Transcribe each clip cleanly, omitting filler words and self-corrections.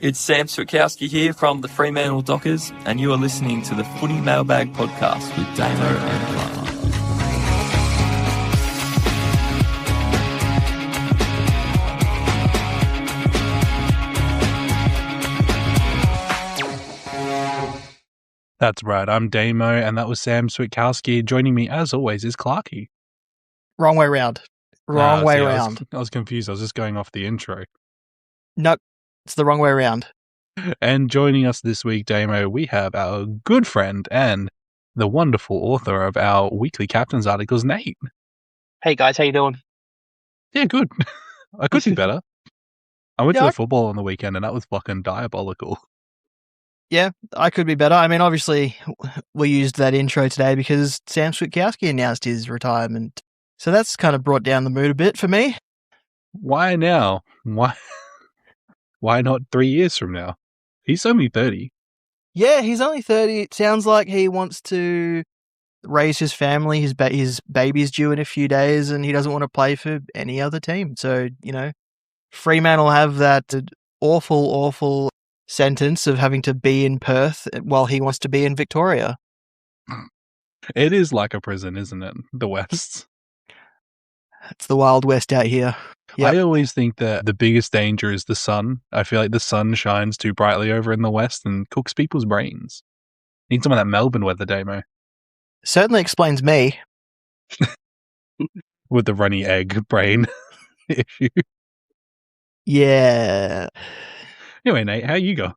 It's Sam Swikowski here from the Fremantle Dockers, and you are listening to the Footy Mailbag Podcast with Damo and Clara. That's right, I'm Damo, and that was Sam Swikowski. Joining me, as always, is Clarky. Wrong way round. Wrong way round. I was confused. I was just going off the intro. Nope, it's the wrong way around. And joining us this week, Damo, we have our good friend and the wonderful author of our weekly Captain's articles, Nate. Hey guys, how you doing? Yeah, good. I could be better. I went to the football on the weekend, and that was fucking diabolical. Yeah, I could be better. I mean, obviously, we used that intro today because Sam Swikowski announced his retirement. So that's kind of brought down the mood a bit for me. Why now? Why not 3 years from now? He's only 30. Yeah, he's only 30. It sounds like he wants to raise his family. His baby's due in a few days, and he doesn't want to play for any other team. So, Fremantle have that awful sentence of having to be in Perth while he wants to be in Victoria. It is like a prison, isn't it? The West. It's the Wild West out here. Yep. I always think that the biggest danger is the sun. I feel like the sun shines too brightly over in the West and cooks people's brains. Need some of that Melbourne weather, Damo. Certainly explains me. With the runny egg brain issue. Yeah. Anyway, Nate, how you go?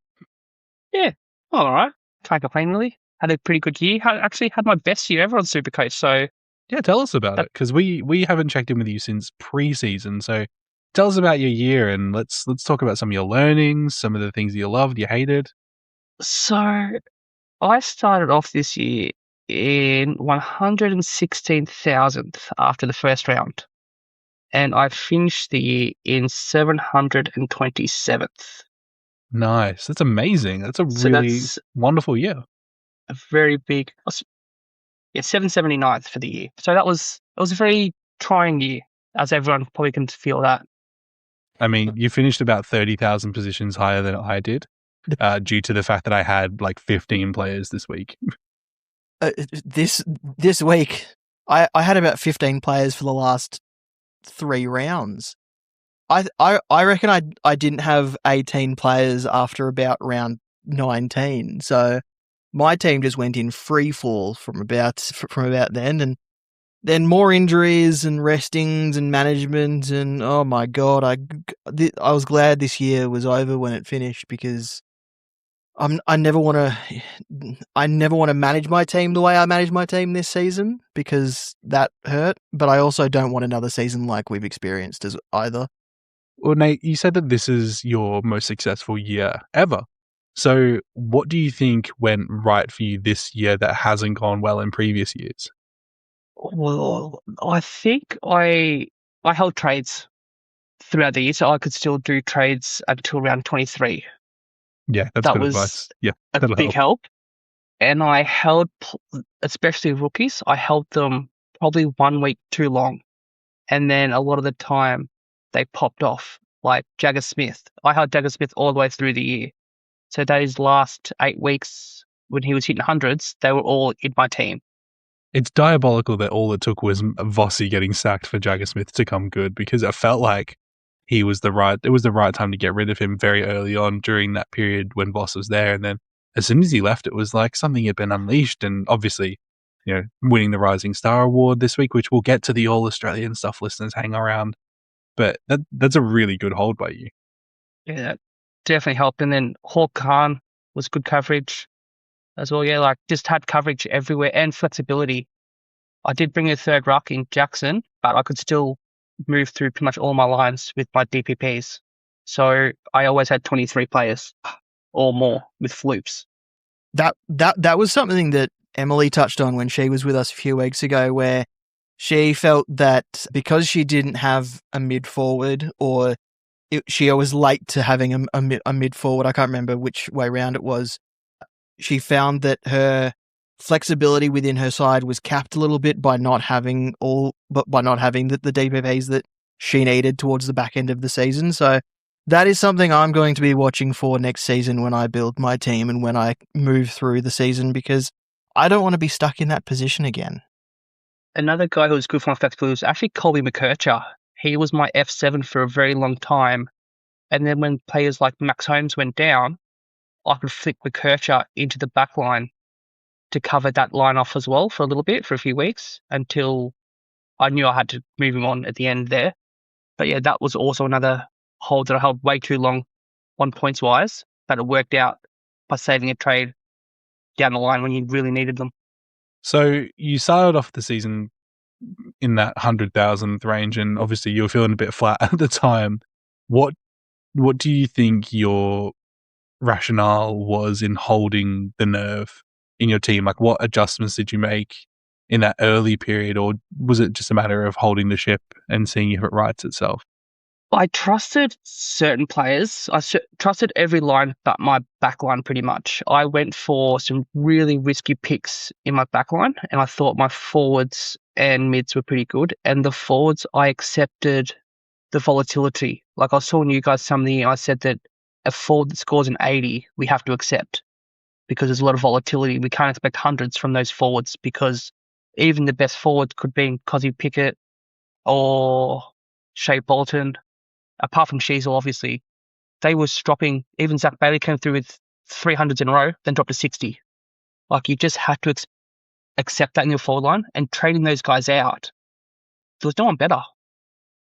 Yeah, all right. Can't complain really. Had a pretty good year. Actually had my best year ever on SuperCoach. So yeah, tell us about it, because we haven't checked in with you since pre-season. So tell us about your year, and let's talk about some of your learnings, some of the things you loved, you hated. So I started off this year in 116,000th after the first round, and I finished the year in 727th. Nice. That's amazing. That's a really wonderful year. A very big, 779th for the year. So it was a very trying year, as everyone probably can feel that. I mean, you finished about 30,000 positions higher than I did, due to the fact that I had like 15 players this week. This week, I had about 15 players for the last 3 rounds. I reckon I didn't have 18 players after about round 19. So my team just went in free fall from about then, and then more injuries and restings and management, and oh my god, I was glad this year was over when it finished, because I never want to manage my team the way I managed my team this season, because that hurt. But I also don't want another season like we've experienced as either. Well, Nate, you said that this is your most successful year ever. So what do you think went right for you this year that hasn't gone well in previous years? Well, I think I held trades throughout the year, so I could still do trades until round 23. Yeah, that's good advice. Yeah, a big help. And I held, especially rookies, I held them probably 1 week too long. And then a lot of the time, they popped off, like Jagger Smith. I held Jagger Smith all the way through the year. So those last 8 weeks, when he was hitting hundreds, they were all in my team. It's diabolical that all it took was Vossi getting sacked for Jagger Smith to come good, because it felt like it was the right time to get rid of him very early on during that period when Voss was there. And then as soon as he left, it was like something had been unleashed. And obviously, winning the Rising Star Award this week, which we'll get to the All-Australian stuff, listeners, hang around. But that's a really good hold by you. Yeah, that definitely helped. And then Hawk Khan was good coverage as well. Yeah, like just had coverage everywhere and flexibility. I did bring a third ruck in Jackson, but I could still move through pretty much all my lines with my DPPs. So I always had 23 players or more with floops. That was something that Emily touched on when she was with us a few weeks ago, where she felt that because she didn't have a mid-forward, or she was late to having a mid-forward, I can't remember which way round it was, she found that her flexibility within her side was capped a little bit by not having the DPPs that she needed towards the back end of the season. So That is something I'm going to be watching for next season when I build my team and when I move through the season, because I don't want to be stuck in that position again. Another guy who was good for my flexibility was actually Colby McKercher. He was my F7 for a very long time. And then when players like Max Holmes went down, I could flick McKercher into the back line to cover that line off as well for a little bit, for a few weeks, until I knew I had to move him on at the end there. But yeah, that was also another hold that I held way too long on points-wise, but it worked out by saving a trade down the line when you really needed them. So you started off the season in that 100,000th range, and obviously you were feeling a bit flat at the time. What do you think your rationale was in holding the nerve in your team? Like, what adjustments did you make in that early period, or was it just a matter of holding the ship and seeing if it rights itself? I trusted certain players. I trusted every line but my back line pretty much. I went for some really risky picks in my back line, and I thought my forwards and mids were pretty good. And the forwards, I accepted the volatility. Like I was telling you guys something, I said that a forward that scores an 80, we have to accept because there's a lot of volatility. We can't expect hundreds from those forwards because even the best forwards could be Cozzy Pickett or Shea Bolton. Apart from Sheezus, obviously, they were dropping. Even Zach Bailey came through with 300s in a row, then dropped to 60. Like, you just had to accept that in your forward line, and trading those guys out, there was no one better.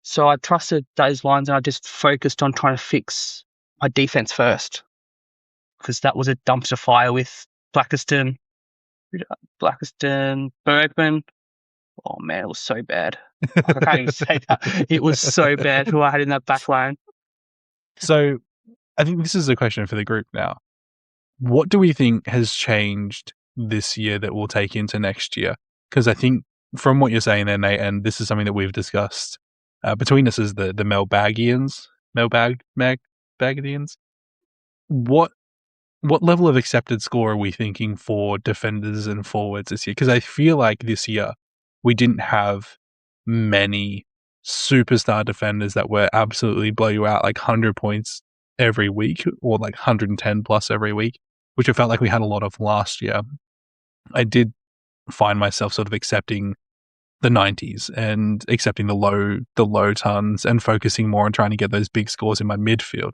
So I trusted those lines, and I just focused on trying to fix my defense first, because that was a dumpster fire with Blackiston, Bergman. Oh man, it was so bad. Like, I can't even say that. It was so bad who I had in that back line. So I think this is a question for the group now. What do we think has changed this year that we'll take into next year? Because I think from what you're saying there, Nate, and this is something that we've discussed between us as the Mailbagians, what level of accepted score are we thinking for defenders and forwards this year? Because I feel like this year we didn't have many superstar defenders that were absolutely blow you out like 100 points every week or like 110 plus every week, which I felt like we had a lot of last year. I did find myself sort of accepting the 90s and accepting the low tons and focusing more on trying to get those big scores in my midfield.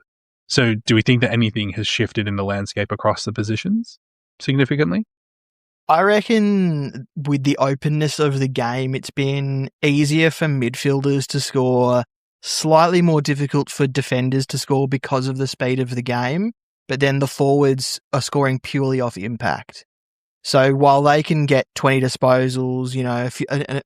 So do we think that anything has shifted in the landscape across the positions significantly? I reckon with the openness of the game, it's been easier for midfielders to score, slightly more difficult for defenders to score because of the speed of the game, but then the forwards are scoring purely off impact. So while they can get 20 disposals,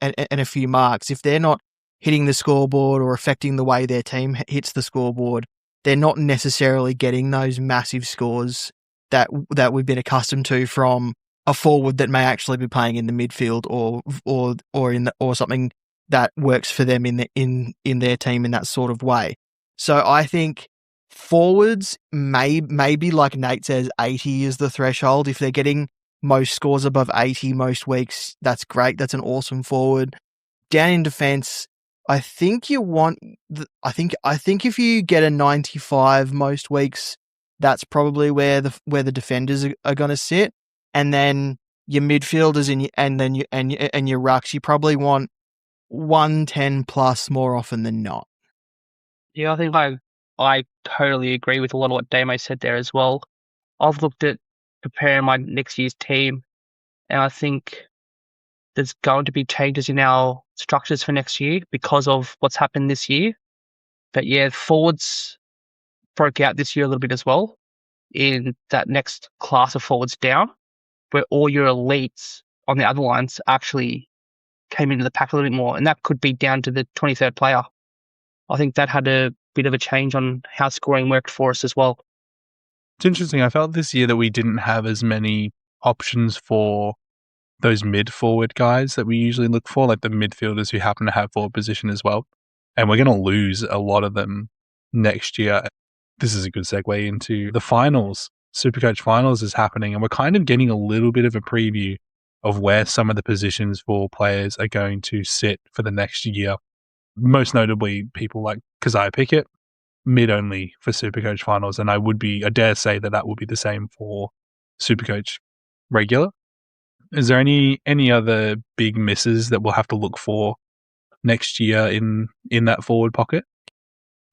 and a few marks, if they're not hitting the scoreboard or affecting the way their team hits the scoreboard, they're not necessarily getting those massive scores that we've been accustomed to from a forward that may actually be playing in the midfield or something that works for them in their team in that sort of way. So I think forwards maybe like Nate says, 80 is the threshold. If they're getting most scores above 80 most weeks, that's great. That's an awesome forward. Down in defense, I think you want. I think if you get a 95 most weeks, that's probably where the defenders are going to sit. And then your midfielders and your rucks, you probably want 110 plus more often than not. Yeah, I think I totally agree with a lot of what Damo said there as well. I've looked at preparing my next year's team, and I think there's going to be changes in our structures for next year because of what's happened this year. But yeah, forwards broke out this year a little bit as well in that next class of forwards down, where all your elites on the other lines actually came into the pack a little bit more, and that could be down to the 23rd player. I think that had a bit of a change on how scoring worked for us as well. It's interesting. I felt this year that we didn't have as many options for those mid-forward guys that we usually look for, like the midfielders who happen to have forward position as well. And we're going to lose a lot of them next year. This is a good segue into the finals. SuperCoach finals is happening, and we're kind of getting a little bit of a preview of where some of the positions for players are going to sit for the next year. Most notably, people like Cozzy Pickett, mid only for SuperCoach finals, and I dare say that would be the same for SuperCoach regular. Is there any other big misses that we'll have to look for next year in that forward pocket?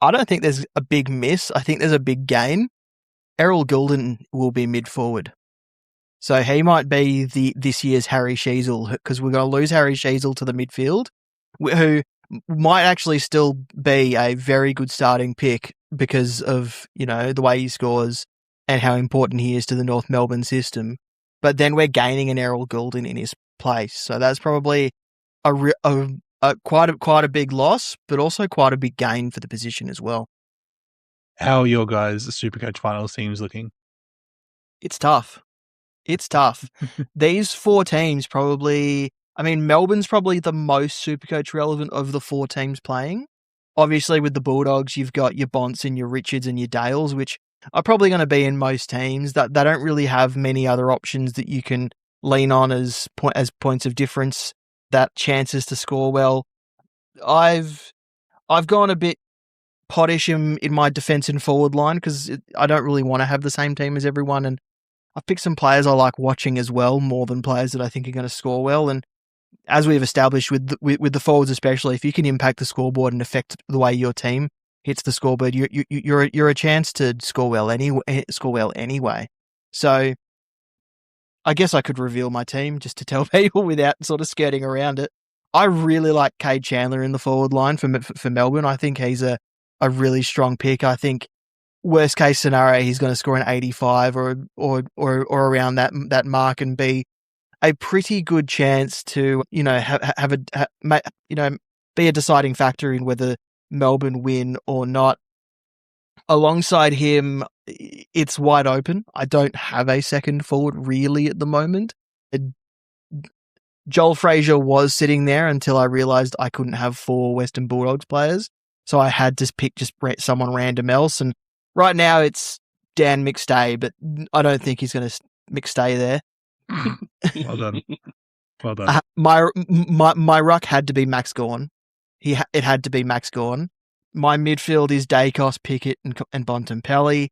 I don't think there's a big miss. I think there's a big gain. Errol Goulden will be mid forward. So he might be this year's Harry Sheezel, because we're going to lose Harry Sheezel to the midfield, who might actually still be a very good starting pick because of, the way he scores and how important he is to the North Melbourne system. But then we're gaining an Errol Goulden in his place. So that's probably quite a big loss, but also quite a big gain for the position as well. How are your guys' SuperCoach finals teams looking? It's tough. These 4 teams probably, Melbourne's probably the most SuperCoach relevant of the 4 teams playing. Obviously, with the Bulldogs, you've got your Bonts and your Richards and your Dales, which are probably going to be in most teams. That they don't really have many other options that you can lean on as points of difference, that chances to score well. I've gone a bit pottish in my defence and forward line because I don't really want to have the same team as everyone, and I've picked some players I like watching as well, more than players that I think are going to score well. And as we've established with the forwards especially, if you can impact the scoreboard and affect the way your team hits the scoreboard, you're a chance to score well anyway. So I guess I could reveal my team just to tell people without sort of skirting around it. I really like Cade Chandler in the forward line for Melbourne. I think he's a really strong pick. I think worst case scenario, he's going to score an 85 or around that mark and be a pretty good chance to be a deciding factor in whether Melbourne win or not. Alongside him, it's wide open. I don't have a second forward really at the moment. Joel Frazier was sitting there until I realised I couldn't have 4 Western Bulldogs players, so I had to pick just someone random else. And right now it's Dan McStay, but I don't think he's going to McStay there. Well done. My ruck had to be Max Gawn. It had to be Max Gawn. My midfield is Dacos, Pickett, and Bontempelli.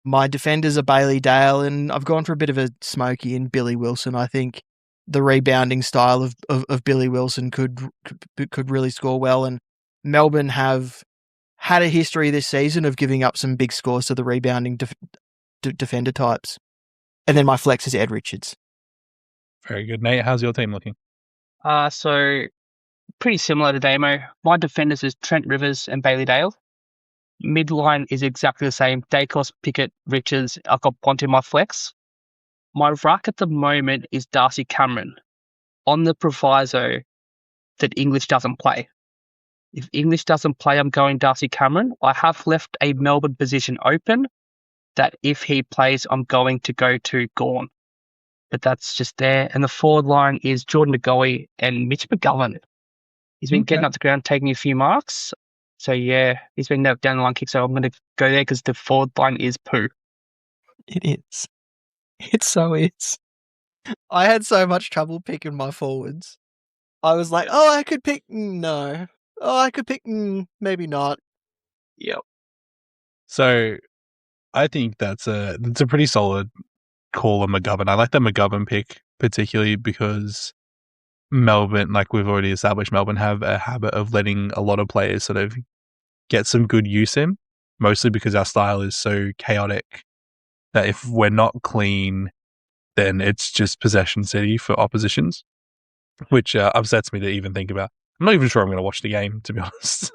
My defenders are Bailey Dale, and I've gone for a bit of a smoky in Billy Wilson. I think the rebounding style of Billy Wilson could really score well, and Melbourne have had a history this season of giving up some big scores to the rebounding defender types. And then my flex is Ed Richards. Very good. Nate, how's your team looking? So pretty similar to Damo. My defenders is Trent Rivers and Bailey Dale. Midline is exactly the same. Dacos, Pickett, Richards. I've got Bont in my flex. My ruck at the moment is Darcy Cameron, on the proviso that English doesn't play. If English doesn't play, I'm going Darcy Cameron. I have left a Melbourne position open that if he plays, I'm going to go to Gawn. But that's just there. And the forward line is Jordan Ngoe and Mitch McGovern. He's been getting up the ground, taking a few marks. So, yeah, he's been down the line kick. So I'm going to go there because the forward line is poo. It is. It so is. I had so much trouble picking my forwards. I was like, I could pick no. I could pick maybe not. Yep. So I think that's a pretty solid call on McGovern. I like the McGovern pick particularly because Melbourne, like we've already established, Melbourne have a habit of letting a lot of players sort of get some good use in, mostly because our style is so chaotic that if we're not clean, then it's just possession city for oppositions, which upsets me to even think about. I'm not even sure I'm going to watch the game, to be honest.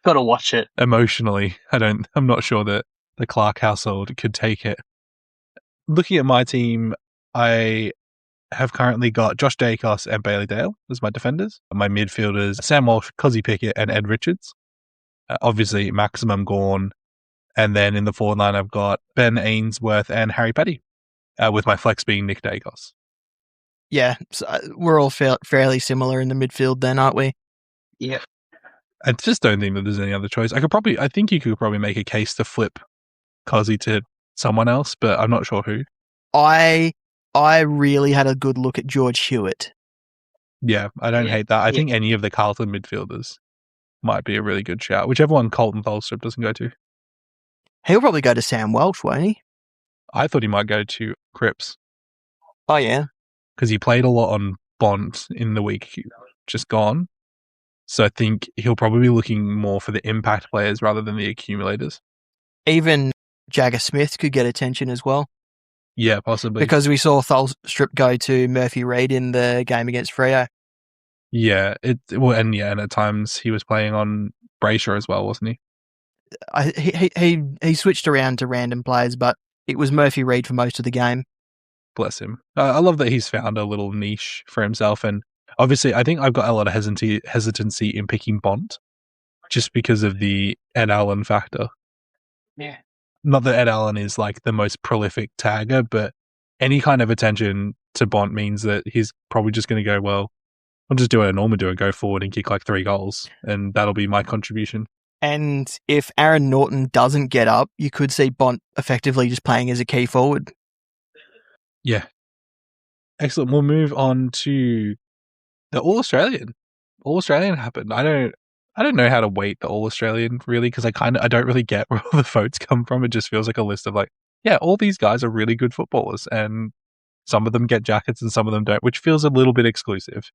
Gotta watch it. Emotionally, I'm not sure that the Clark household could take it. Looking at my team, I have currently got Josh Dacos and Bailey Dale as my defenders. My midfielders, Sam Walsh, Cozzy Pickett, and Ed Richards. Obviously, Maximum Gawn. And then in the forward line, I've got Ben Ainsworth and Harry Petty, with my flex being Nick Dacos. Yeah, so we're all fairly similar in the midfield then, aren't we? Yeah. I just don't think that there's any other choice. I think you could probably make a case to flip Cozzy to someone else, but I'm not sure who. I really had a good look at George Hewitt. Yeah, I don't hate that. I think any of the Carlton midfielders might be a really good shout, whichever one Colton Tholstrup doesn't go to. He'll probably go to Sam Welch, won't he? I thought he might go to Cripps Oh, yeah. because he played a lot on Bont in the week just gone. So I think he'll probably be looking more for the impact players rather than the accumulators. Even Jagger Smith could get attention as well. Yeah, possibly. Because we saw Tholstrup go to Murphy Reid in the game against Freo. Yeah, and at times he was playing on Brayshaw as well, wasn't he? He switched around to random players, but it was Murphy Reid for most of the game. Bless him. I love that he's found a little niche for himself, and obviously I think I've got a lot of hesitancy in picking Bont just because of the Ed Allen factor. Yeah. Not that Ed Allen is like the most prolific tagger, but any kind of attention to Bont means that he's probably just going to go, well, I'll just do what I normally do and go forward and kick like 3 goals, and that'll be my contribution. And if Aaron Norton doesn't get up, you could see Bont effectively just playing as a key forward. Yeah. Excellent. We'll move on to the All-Australian. All-Australian happened. I don't know how to weight the All-Australian really, because I don't really get where all the votes come from. It just feels like a list of like, yeah, all these guys are really good footballers, and some of them get jackets and some of them don't, which feels a little bit exclusive.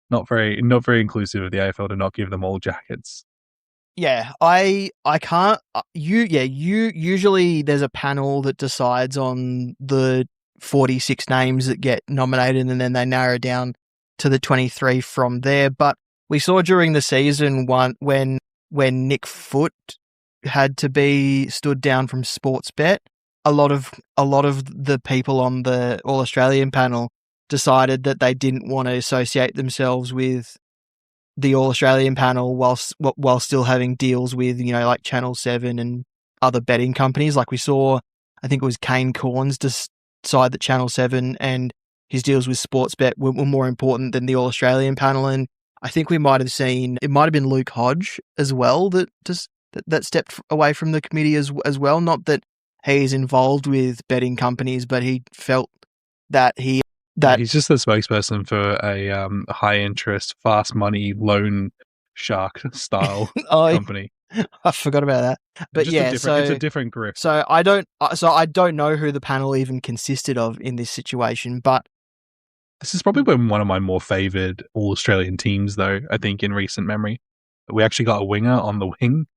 Not very inclusive of the AFL to not give them all jackets. Yeah, I can't. Usually there's a panel that decides on the 46 names that get nominated, and then they narrow down to the 23 from there. But we saw during the season when Nick Foote had to be stood down from Sportsbet, a lot of the people on the All Australian panel decided that they didn't want to associate themselves with the All Australian panel while still having deals with, like Channel 7 and other betting companies. Like we saw, I think it was Kane Corns decide that Channel 7 and his deals with Sportsbet were more important than the All Australian panel. And I think we might have seen, it might have been Luke Hodge as well that stepped away from the committee as well. Not that he's involved with betting companies, but he felt that he's just the spokesperson for a high interest, fast money loan shark style company. I forgot about that. But it's a different grip. So I don't know who the panel even consisted of in this situation, but this is probably been one of my more favoured All Australian teams, though. I think in recent memory, we actually got a winger on the wing.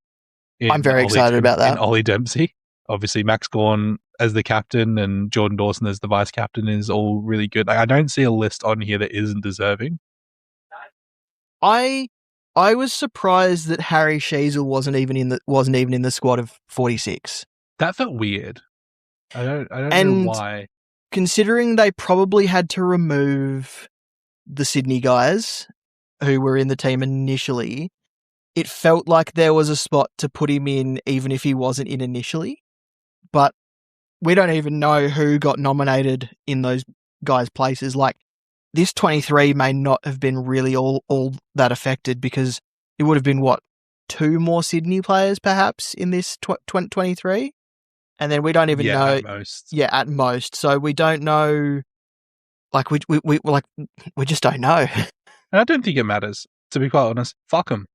I'm very excited about that. In Ollie Dempsey, obviously Max Gawn as the captain and Jordan Dawson as the vice captain is all really good. I don't see a list on here that isn't deserving. I was surprised that Harry Sheezel wasn't even in the squad of 46. That felt weird. I don't know why. Considering they probably had to remove the Sydney guys who were in the team initially, it felt like there was a spot to put him in even if he wasn't in initially. But we don't even know who got nominated in those guys' places. Like, this 23 may not have been really all that affected because it would have been, 2 more Sydney players perhaps in this 23? And then we don't even know. At most. Yeah, at most. So we don't know. Like, we just don't know. And I don't think it matters, to be quite honest. Fuck them.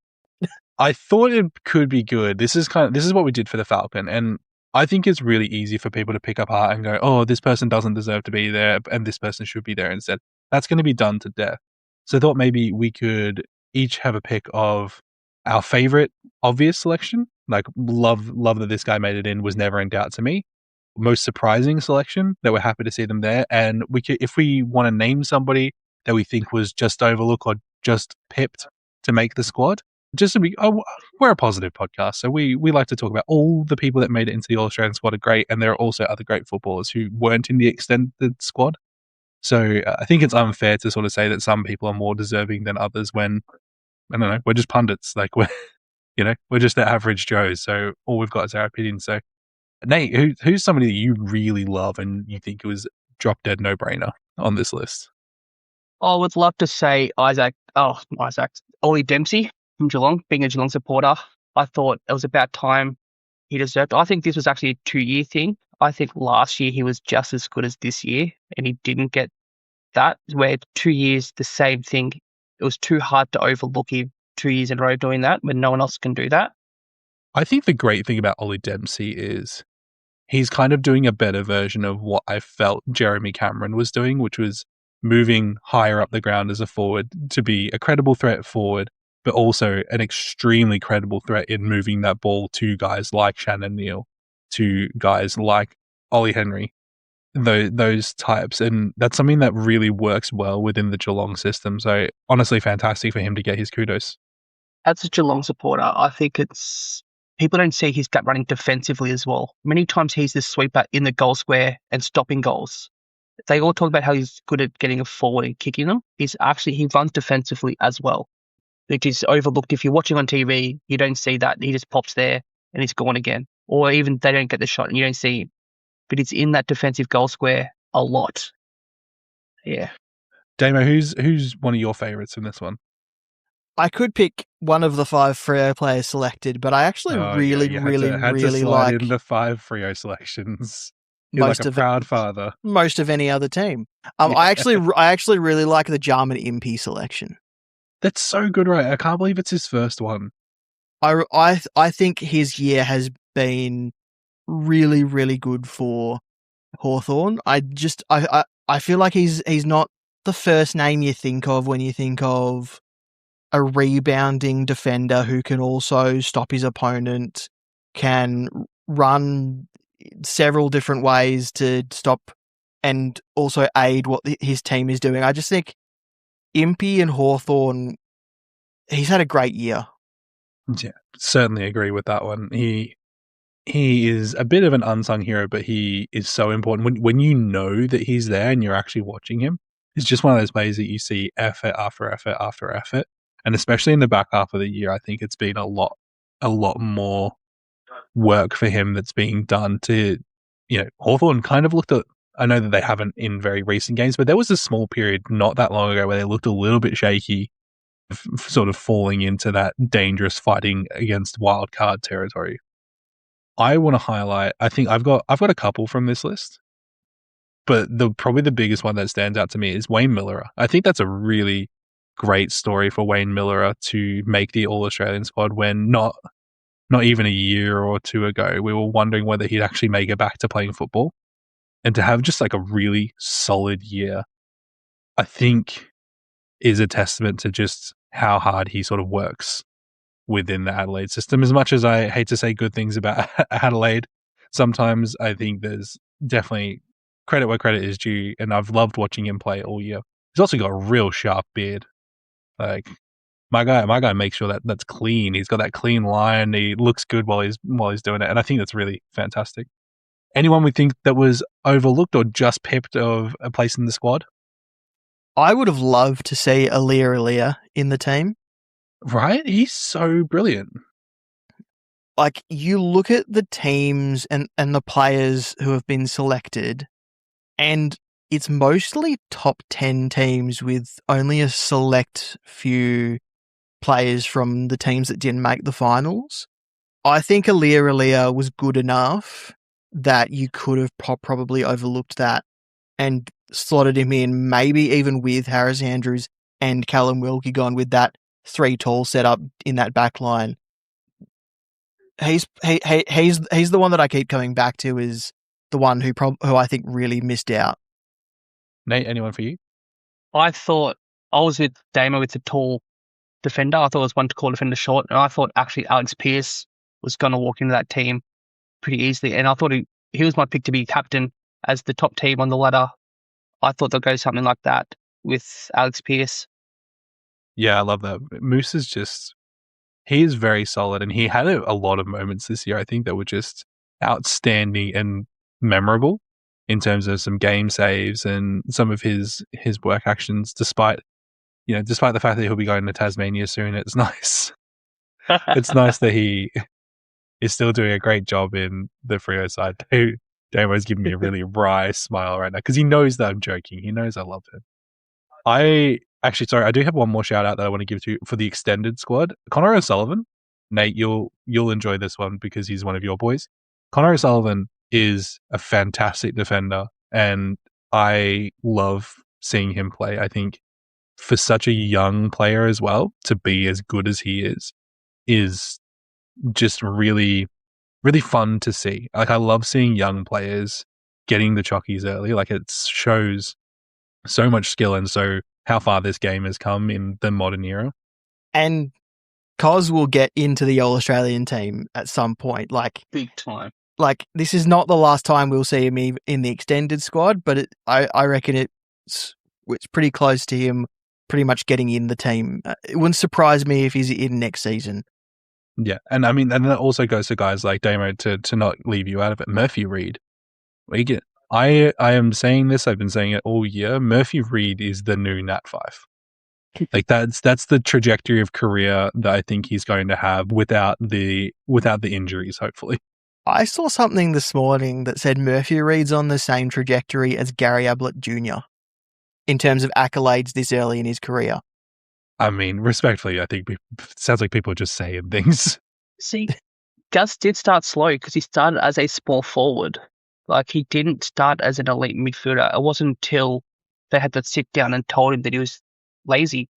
I thought it could be good. This is what we did for the Falcon, and I think it's really easy for people to pick up heart and go, oh, this person doesn't deserve to be there, and this person should be there instead. That's going to be done to death. So I thought maybe we could each have a pick of our favorite obvious selection. Like, love that this guy made it in, was never in doubt to me. Most surprising selection that we're happy to see them there. And we could, if we want to name somebody that we think was just overlooked or just pipped to make the squad, just to be, we're a positive podcast, so we like to talk about all the people that made it into the All-Australian squad are great, and there are also other great footballers who weren't in the extended squad. So I think it's unfair to sort of say that some people are more deserving than others when, I don't know, we're just pundits. Like, we're just the average Joes, so all we've got is our opinion. So, Nate, who's somebody that you really love and you think it was drop-dead no-brainer on this list? I would love to say Ollie Dempsey from Geelong, being a Geelong supporter. I thought it was about time he deserved. I think this was actually a 2-year thing. I think last year he was just as good as this year, and he didn't get that. Where 2 years, the same thing. It was too hard to overlook him 2 years in a row doing that when no one else can do that. I think the great thing about Ollie Dempsey is he's kind of doing a better version of what I felt Jeremy Cameron was doing, which was moving higher up the ground as a forward to be a credible threat forward, but also an extremely credible threat in moving that ball to guys like Shannon Neal, to guys like Ollie Henry, those types. And that's something that really works well within the Geelong system. So honestly, fantastic for him to get his kudos. As a Geelong supporter, I think people don't see his gut running defensively as well. Many times he's the sweeper in the goal square and stopping goals. They all talk about how he's good at getting a forward and kicking them. He runs defensively as well, which is overlooked. If you're watching on TV, you don't see that. He just pops there and he's gone again. Or even they don't get the shot and you don't see him. But it's in that defensive goal square a lot. Yeah. Damo, who's one of your favourites in this one? I could pick one of the 5 Freo players selected, but I actually really like in the 5 Freo selections. You're like a proud father. Most of any other team. I actually really like the Jarman Impey selection. That's so good, right? I can't believe it's his first one. I think his year has been really, really good for Hawthorn. I feel like he's not the first name you think of when you think of a rebounding defender who can also stop his opponent, can run several different ways to stop and also aid what his team is doing. I just think Impey and Hawthorn, he's had a great year. Yeah, certainly agree with that one. He is a bit of an unsung hero, but he is so important. When you know that he's there and you're actually watching him, it's just one of those plays that you see effort after effort after effort. And especially in the back half of the year, I think it's been a lot more work for him that's being done to, Hawthorn kind of looked at, I know that they haven't in very recent games, but there was a small period not that long ago where they looked a little bit shaky, sort of falling into that dangerous fighting against wildcard territory. I want to highlight, I think I've got a couple from this list, but probably the biggest one that stands out to me is Wayne Miller. I think that's a really great story for Wayne Miller to make the All-Australian squad when not even a year or two ago, we were wondering whether he'd actually make it back to playing football. And to have just like a really solid year, I think is a testament to just how hard he sort of works within the Adelaide system. As much as I hate to say good things about Adelaide, sometimes I think there's definitely credit where credit is due, and I've loved watching him play all year. He's also got a real sharp beard. Like my guy makes sure that that's clean. He's got that clean line. He looks good while he's doing it, and I think that's really fantastic. Anyone we think that was overlooked or just pipped of a place in the squad? I would have loved to see Alia in the team. Right? He's so brilliant. Like, you look at the teams and the players who have been selected, and it's mostly top 10 teams with only a select few players from the teams that didn't make the finals. I think Alia was good enough that you could have probably overlooked that and slotted him in, maybe even with Harris Andrews and Callum Wilkie gone with that 3 tall setup in that back line. He's the one that I keep coming back to, is the one who I think really missed out. Nate, anyone for you? I thought I was with Damo with the tall defender. I thought it was one to call defender short, and I thought actually Alex Pearce was going to walk into that team pretty easily, and I thought he was my pick to be captain as the top team on the ladder. I thought they'll go something like that with Alex Pearce. Yeah, I love that. Moose is just, he is very solid, and he had a lot of moments this year, I think, that were just outstanding and memorable in terms of some game saves and some of his work actions, despite the fact that he'll be going to Tasmania soon. It's nice. It's nice that he is still doing a great job in the Freo side. Damo's giving me a really wry smile right now because he knows that I'm joking. He knows I love him. I do have one more shout out that I want to give to for the extended squad. Connor O'Sullivan. Nate, you'll enjoy this one because he's one of your boys. Connor O'Sullivan is a fantastic defender, and I love seeing him play. I think for such a young player as well, to be as good as he is just really, really fun to see. Like, I love seeing young players getting the chockies early. Like, it shows so much skill and so how far this game has come in the modern era. And Cos will get into the All-Australian team at some point. Like, Big time. Like, this is not the last time we'll see him in the extended squad, but I reckon it's pretty close to him pretty much getting in the team. It wouldn't surprise me if he's in next season. Yeah, and I mean, and that also goes to guys like Damo, to not leave you out of it. Murphy Reed. I am saying this, I've been saying it all year. Murphy Reed is the new Nat 5. Like, that's the trajectory of career that I think he's going to have without the injuries, hopefully. I saw something this morning that said Murphy Reed's on the same trajectory as Gary Ablett Jr. in terms of accolades this early in his career. I mean, respectfully, I think it sounds like people are just saying things. See, Gus did start slow because he started as a small forward. Like, he didn't start as an elite midfielder. It wasn't until they had to sit down and told him that he was lazy,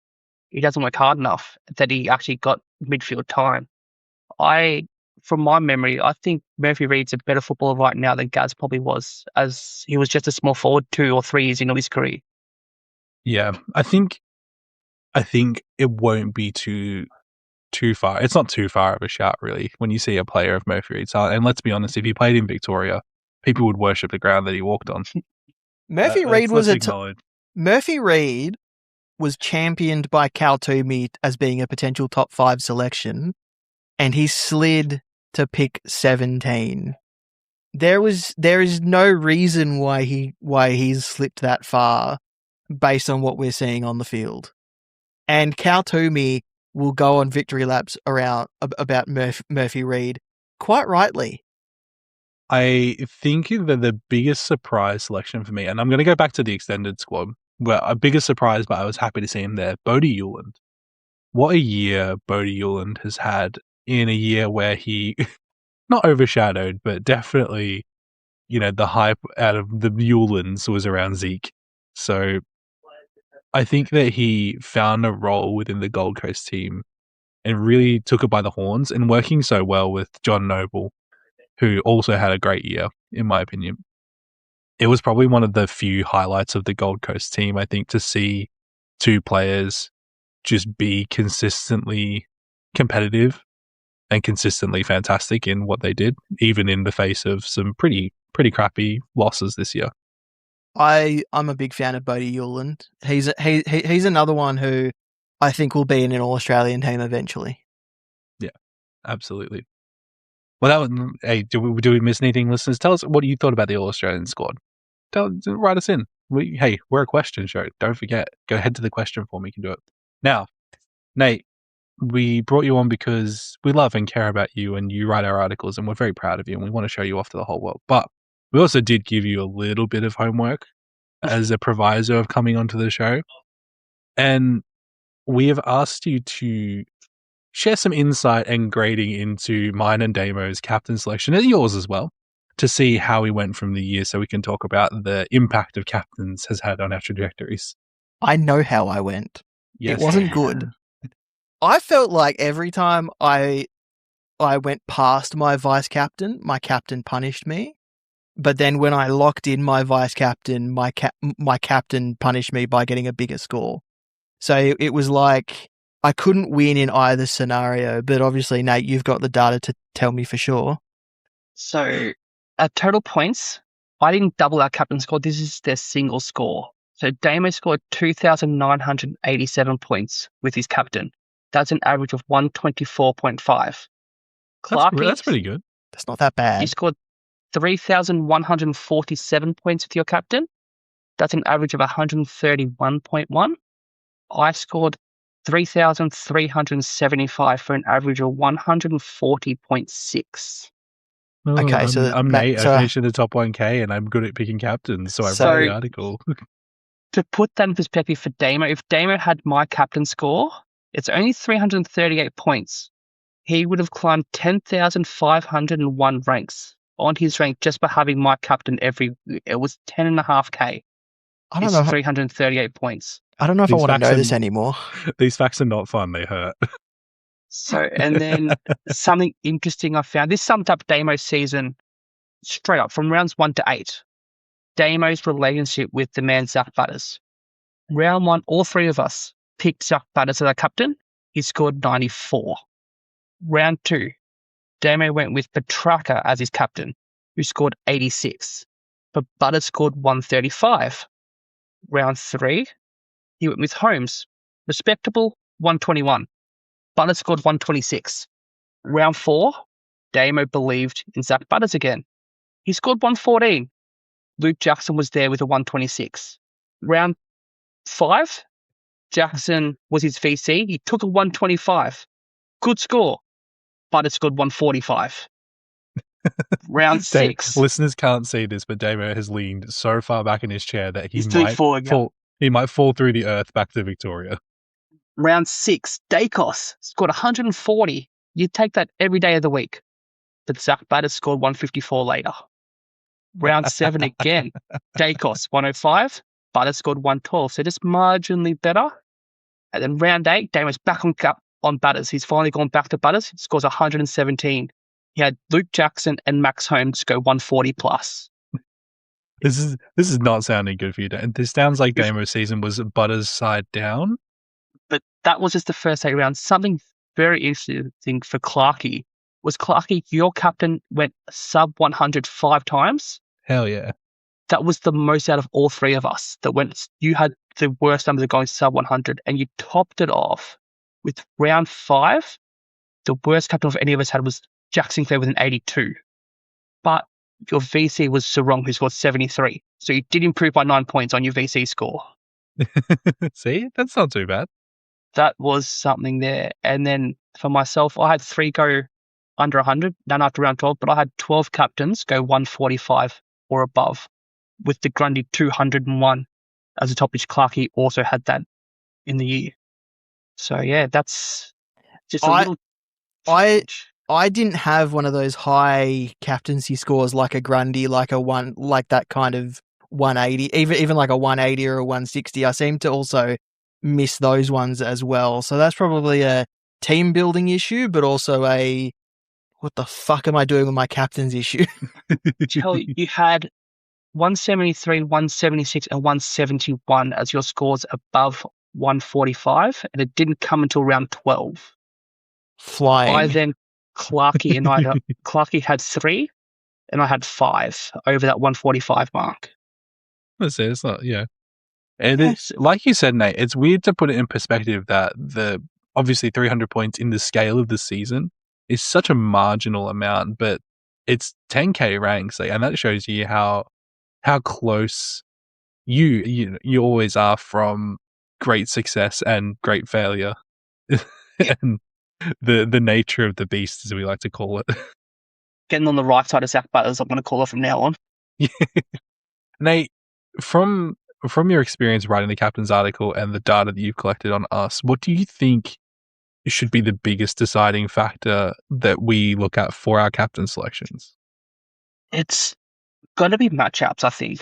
he doesn't work hard enough, that he actually got midfield time. From my memory, I think Murphy Reed's a better footballer right now than Gaz probably was, as he was just a small forward 2 or 3 years into his career. Yeah, I think it won't be too far. It's not too far of a shout, really, when you see a player of Murphy Reed's. And let's be honest, if he played in Victoria, people would worship the ground that he walked on. Murphy Reed was championed by Cal Toomey as being a potential top 5 selection, and he slid to pick 17. There is no reason why he's slipped that far based on what we're seeing on the field. And Cal Toomey will go on victory laps about Murphy Reed, quite rightly. I think that the biggest surprise selection for me, and I'm going to go back to the extended squad, where a biggest surprise, but I was happy to see him there, Bodie Euland. What a year Bodie Euland has had, in a year where he not overshadowed, but definitely, the hype out of the Eulands was around Zeke. So I think that he found a role within the Gold Coast team and really took it by the horns, and working so well with John Noble, who also had a great year, in my opinion. It was probably one of the few highlights of the Gold Coast team, I think, to see 2 players just be consistently competitive and consistently fantastic in what they did, even in the face of some pretty crappy losses this year. I'm a big fan of Bodie Euland. He's another one who I think will be in an All-Australian team eventually. Yeah, absolutely. Well, hey, do we miss anything, listeners? Tell us what you thought about the All-Australian squad. Write us in. We're a question show. Don't forget. Go ahead to the question form. You can do it. Now, Nate, we brought you on because we love and care about you, and you write our articles, and we're very proud of you, and we want to show you off to the whole world. But we also did give you a little bit of homework as a proviso of coming onto the show. And we have asked you to share some insight and grading into mine and Damo's captain selection, and yours as well, to see how we went from the year, so we can talk about the impact of captains has had on our trajectories. I know how I went. Yes. It wasn't good. I felt like every time I went past my vice captain, my captain punished me. But then when I locked in my vice captain, my captain punished me by getting a bigger score. So it was like I couldn't win in either scenario. But obviously, Nate, you've got the data to tell me for sure. So at total points, I didn't double our captain score. This is their single score. So Damo scored 2,987 points with his captain. That's an average of 124.5. That's pretty good. That's not that bad. You scored 3,147 points with your captain. That's an average of 131.1. I scored 3,375 for an average of 140.6. Okay, so I'm Nate. I finished in the top 1K, and I'm good at picking captains, so I wrote the article. To put that in perspective for Damo, if Damo had my captain score, it's only 338 points. He would have climbed 10,501 ranks on his rank just by having my captain it was 10.5K. I don't know. 338 points. I don't know if I want to know this anymore. These facts are not fun. They hurt. So, and then something interesting I found. This summed up Damo's season straight up from rounds 1 to 8. Damo's relationship with the man Zach Butters. Round 1, all three of us picked Zach Butters as our captain. He scored 94. Round 2, Damo went with Petrarca as his captain, who scored 86. But Butters scored 135. Round 3, he went with Holmes, respectable 121. Butters scored 126. Round 4, Damo believed in Zach Butters again. He scored 114. Luke Jackson was there with a 126. Round 5, Jackson was his VC. He took a 125. Good score. Butters scored 145. Round 6. Listeners can't see this, but Damo has leaned so far back in his chair that he might fall through the earth back to Victoria. Round 6, Dacos scored 140. You'd take that every day of the week. But Zach Butters scored 154 later. Round 7 again, Dacos 105. Butters scored 112, so just marginally better. And then round 8, Damo's back on Butters. He's finally gone back to Butters. He scores 117. He had Luke Jackson and Max Holmes go 140 plus. This is not sounding good for you, Dan. This sounds like Damo's season was Butters' side down. But that was just the first 8 rounds. Something very interesting for Clarkey was your captain went sub 100 5 times. Hell yeah. That was the most out of all three of us. You had the worst numbers of going sub 100, and you topped it off with round 5. The worst captain of any of us had was Jack Sinclair with an 82. But your VC was Sarong, who scored 73. So you did improve by 9 points on your VC score. See, that's not too bad. That was something there. And then for myself, I had 3 go under 100, none after round 12, but I had 12 captains go 145 or above, with the Grundy 201 as a top, which Clarkey also had that in the year. So yeah, that's just a little change. I didn't have one of those high captaincy scores like a Grundy, like that kind of 180, even like a 180 or a 160. I seem to also miss those ones as well. So that's probably a team building issue, but also a what the fuck am I doing with my captain's issue? You had 173, 176, and 171 as your scores above 145, and it didn't come until round 12. Flying. Clarkey had 3, and I had 5 over that 145 mark. Let's say it's not, yeah. And it's like you said, Nate, it's weird to put it in perspective that the obviously 300 points in the scale of the season is such a marginal amount, but it's 10k ranks, and that shows you how close you always are from great success and great failure, and the nature of the beast, as we like to call it. Getting on the right side of Zach Butters, I'm going to call it from now on. Nate, from your experience writing the captain's article and the data that you've collected on us, what do you think should be the biggest deciding factor that we look at for our captain selections? It's got to be matchups, I think,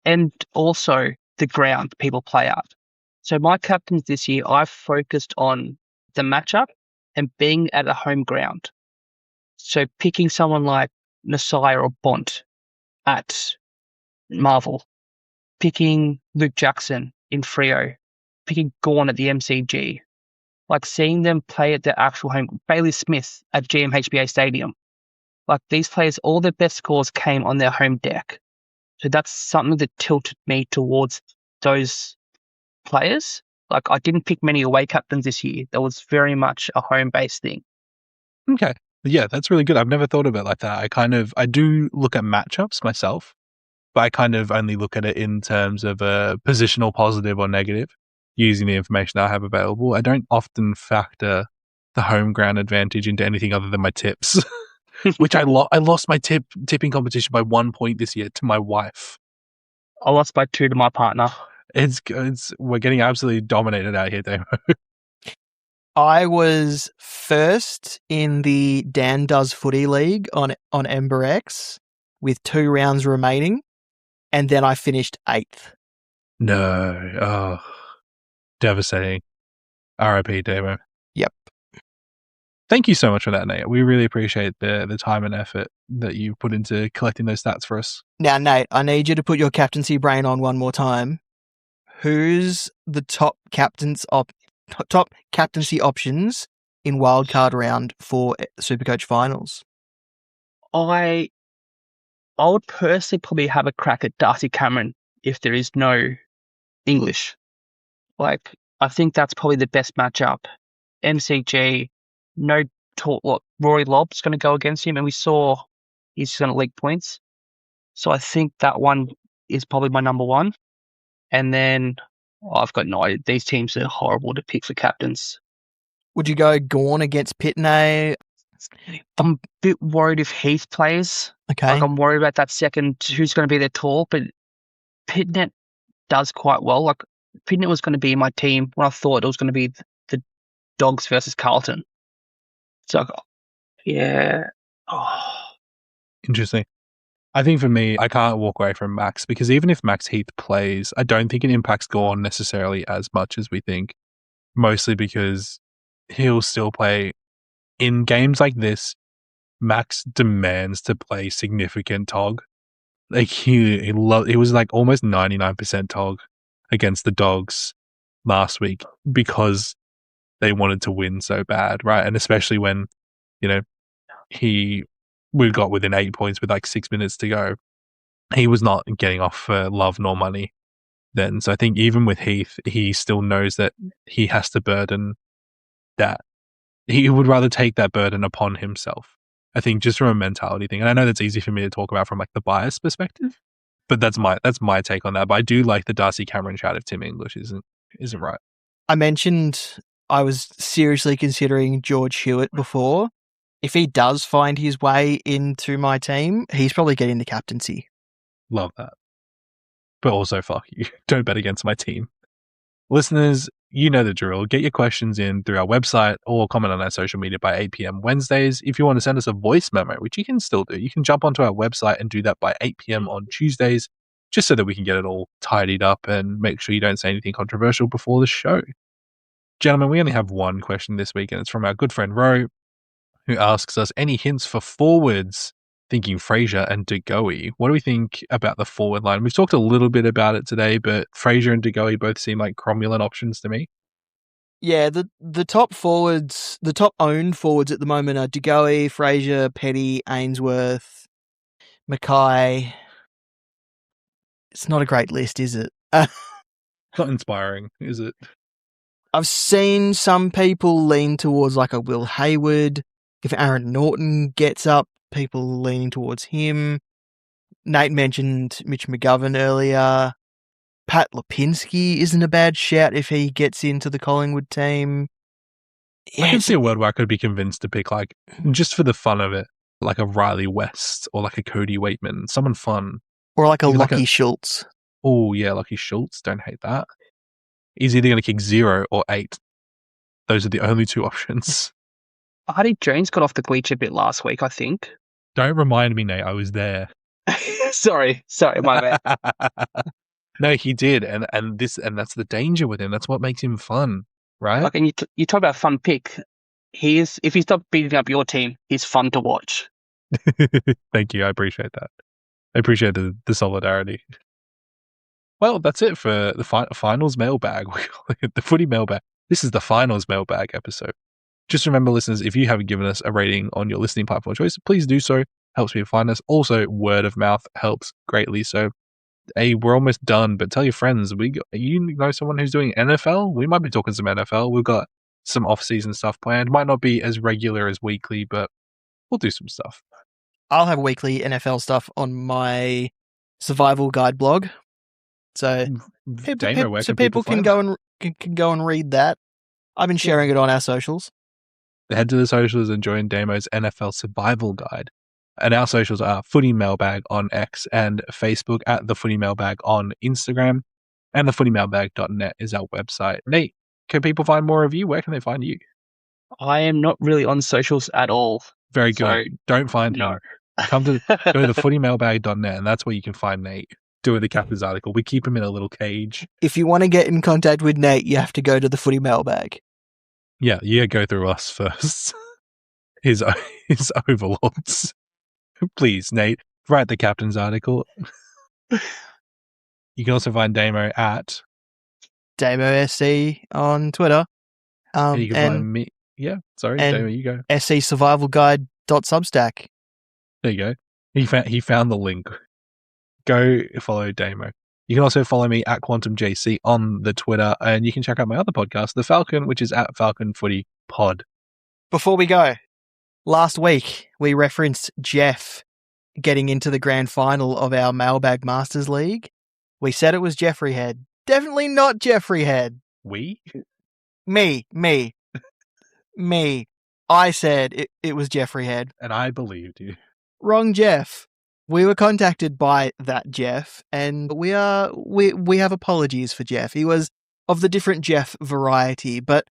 and also the ground people play at. So my captains this year, I've focused on the matchup and being at a home ground. So picking someone like Nasai or Bont at Marvel, picking Luke Jackson in Freo, picking Gorn at the MCG, like seeing them play at their actual home, Bailey Smith at GMHBA Stadium. Like these players, all their best scores came on their home deck. So that's something that tilted me towards those players. Like I didn't pick many away captains this year. That was very much a home-based thing. Okay. Yeah, that's really good. I've never thought of it like that. I do look at matchups myself, but I kind of only look at it in terms of a positional positive or negative using the information I have available. I don't often factor the home ground advantage into anything other than my tips, which I lost my tipping competition by 1 point this year to my wife. I lost by 2 to my partner. We're getting absolutely dominated out here, Damo. I was first in the Dan Does Footy League on EmberX with 2 rounds remaining, and then I finished 8th. No. Oh, devastating. RIP, Damo. Yep. Thank you so much for that, Nate. We really appreciate the time and effort that you put into collecting those stats for us. Now, Nate, I need you to put your captaincy brain on one more time. Who's the top captaincy options in wildcard round for SuperCoach finals? I would personally probably have a crack at Darcy Cameron if there is no English. Like, I think that's probably the best matchup. MCG, no talk. What Rory Lobb's going to go against him, and we saw he's going to leak points. So I think that one is probably my number one. And then I've got no idea. These teams are horrible to pick for captains. Would you go Gawn against Pitney? I'm a bit worried if Heath plays. Okay. Like, I'm worried about that second, who's going to be their tall, but Pitnet does quite well. Like, Pitnet was going to be in my team when I thought it was going to be the Dogs versus Carlton. So, yeah. Oh. Interesting. I think for me, I can't walk away from Max because even if Max Heath plays, I don't think it impacts Gawn necessarily as much as we think. Mostly because he'll still play in games like this. Max demands to play significant Tog. Like he was like almost 99% Tog against the Dogs last week because they wanted to win so bad, right? And especially when, we got within 8 points with like 6 minutes to go. He was not getting off for love nor money then. So I think even with Heath, he still knows that he has to burden that. He would rather take that burden upon himself. I think just from a mentality thing. And I know that's easy for me to talk about from like the bias perspective, but that's my take on that. But I do like the Darcy Cameron shout if Tim English isn't right. I mentioned I was seriously considering George Hewitt before. If he does find his way into my team, he's probably getting the captaincy. Love that. But also, fuck you. Don't bet against my team. Listeners, you know the drill. Get your questions in through our website or comment on our social media by 8 p.m. Wednesdays. If you want to send us a voice memo, which you can still do, you can jump onto our website and do that by 8 p.m. on Tuesdays, just so that we can get it all tidied up and make sure you don't say anything controversial before the show. Gentlemen, we only have one question this week, and it's from our good friend Ro, who asks us any hints for forwards, thinking Fraser and De Goey. What do we think about the forward line? We've talked a little bit about it today, but Fraser and De Goey both seem like cromulent options to me. Yeah, the top forwards, the top owned forwards at the moment are De Goey, Fraser, Petty, Ainsworth, Mackay. It's not a great list, is it? Not inspiring, is it? I've seen some people lean towards like a Will Hayward. If Aaron Norton gets up, people leaning towards him. Nate mentioned Mitch McGovern earlier. Pat Lipinski isn't a bad shout if he gets into the Collingwood team. Yeah, I can see a world where I could be convinced to pick, like, just for the fun of it, like a Riley West or like a Cody Waitman, someone fun. Or like a Lockie Schultz. Oh, yeah, Lockie Schultz. Don't hate that. He's either going to kick 0 or 8. Those are the only two options. Hardy Jones got off the glitch a bit last week, I think. Don't remind me, Nate. I was there. Sorry, my bad. No, he did, and that's the danger with him. That's what makes him fun, right? Like, and you talk about fun pick. If he's not beating up your team, he's fun to watch. Thank you. I appreciate that. I appreciate the solidarity. Well, that's it for the finals mailbag. The footy mailbag. This is the finals mailbag episode. Just remember, listeners, if you haven't given us a rating on your listening platform of choice, please do so. Helps me find us. Also, word of mouth helps greatly. So, hey, we're almost done, but tell your friends. You know someone who's doing NFL? We might be talking some NFL. We've got some off-season stuff planned. Might not be as regular as weekly, but we'll do some stuff. I'll have weekly NFL stuff on my survival guide blog. So people can go and read that. I've been sharing it on our socials. Head to the socials and join Damo's NFL Survival Guide. And our socials are Footy Mailbag on X and Facebook, at the Footy Mailbag on Instagram, and thefootymailbag.net is our website. Nate, can people find more of you? Where can they find you? I am not really on socials at all. Very good. So, don't find him. Go to thefootymailbag.net, and that's where you can find Nate doing the Captain's article. We keep him in a little cage. If you want to get in contact with Nate, you have to go to the Footy Mailbag. Yeah, go through us first. his overlords. Please, Nate, write the captain's article. You can also find Damo at Damo SC on Twitter. and you can find me. Yeah, sorry, Damo, you go. scsurvivalguide.substack. There you go. He found the link. Go follow Damo. You can also follow me at QuantumJC on the Twitter, and you can check out my other podcast, The Falcon, which is at Falcon Footy Pod. Before we go, last week we referenced Jeff getting into the grand final of our Mailbag Masters League. We said it was Jeffrey Head. Definitely not Jeffrey Head. We? Me. I said it was Jeffrey Head. And I believed you. Wrong Jeff. We were contacted by that Jeff, and we have apologies for Jeff. He was of the different Jeff variety, but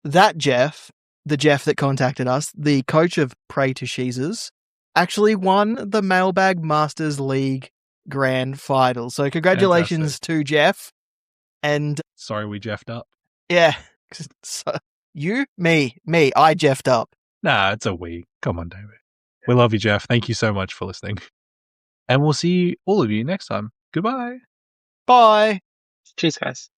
that Jeff, the Jeff that contacted us, the coach of Pray to Sheezus, actually won the Mailbag Masters League Grand Final. So congratulations to Jeff. And sorry we Jeffed up. Yeah. So, me, I Jeffed up. Nah, it's a we. Come on, David. We love you, Jeff. Thank you so much for listening. And we'll see all of you next time. Goodbye. Bye. Cheers, guys.